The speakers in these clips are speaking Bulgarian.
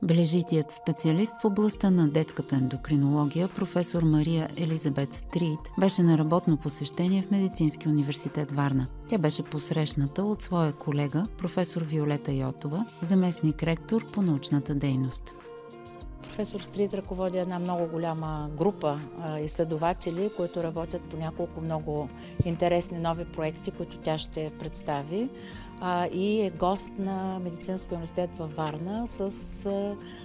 Бележитият специалист в областта на детската ендокринология, професор Мария Елизабет Стрийт, беше на работно посещение в Медицинския университет Варна. Тя беше посрещната от своя колега, професор Виолета Йотова, заместник-ректор по научната дейност. Професор Стрийт ръководи една много голяма група изследователи, които работят по няколко много интересни нови проекти, които тя ще представи. И е гост на Медицинския университет във Варна с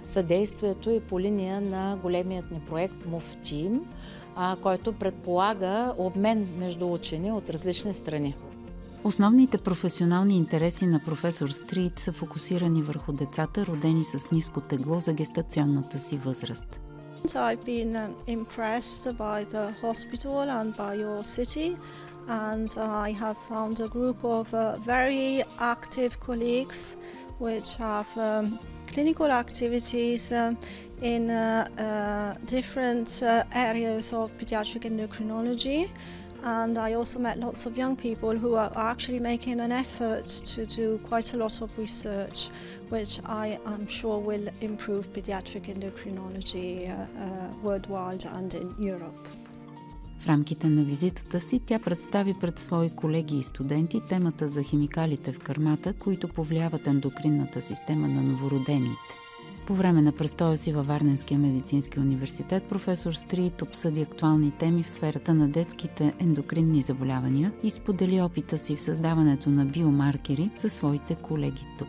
съдействието и по линия на големият ни проект MOVE-Team, който предполага обмен между учени от различни страни. Основните професионални интереси на професор Стрийт са фокусирани върху децата, родени с ниско тегло за гестационната си възраст. I've been impressed by the hospital and by your city, and I have found a group of very active colleagues which have clinical activities in different areas of pediatric endocrinology. And I also met lots of young people who are actually making an effort to do quite a lot of research, which I am sure will improve pediatric endocrinology worldwide and in Europe. В рамките на визитата си тя представи пред свои колеги и студенти темата за химикалите в кърмата, които повлияват ендокринната система на новородените. По време на престоя си във Варненския медицински университет професор Стрийт обсъди актуални теми в сферата на детските ендокринни заболявания и сподели опита си в създаването на биомаркери със своите колеги тук.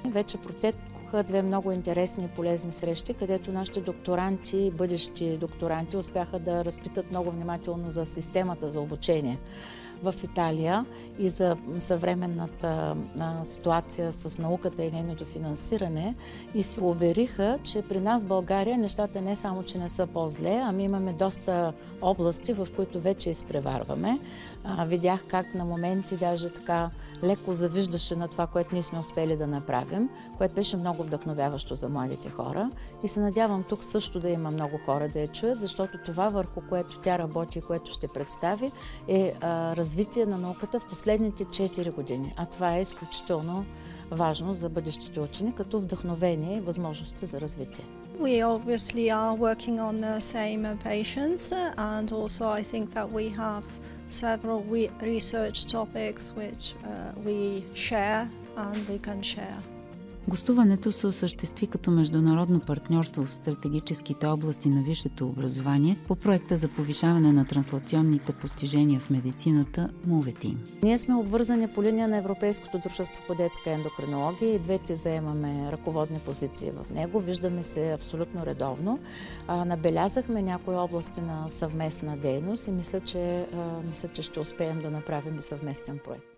Вече протекоха две много интересни и полезни срещи, където нашите докторанти и бъдещи докторанти успяха да разпитат много внимателно за системата за обучение в Италия и за съвременната ситуация с науката и нейното финансиране и се увериха, че при нас в България нещата не само, че не са по-зле, ами имаме доста области, в които вече изпреварваме. Видях как на моменти даже така леко завиждаше на това, което ние сме успели да направим, което беше много вдъхновяващо за младите хора и се надявам тук също да има много хора да я чуят, защото това, върху което тя работи и което ще представи, е развитие на науката в последните 4 години. А това е изключително важно за бъдещите учени, като вдъхновение и възможности за развитие. We obviously are working on the same patients and also I think that we have several research topics which we share and we can share. Гостуването се осъществи като международно партньорство в стратегическите области на висшето образование по проекта за повишаване на транслационните постижения в медицината MOVE-Team. Ние сме обвързани по линия на Европейското дружество по детска ендокринология и двете заемаме ръководни позиции в него. Виждаме се абсолютно редовно. Набелязахме някои области на съвместна дейност и мисля, че ще успеем да направим и съвместен проект.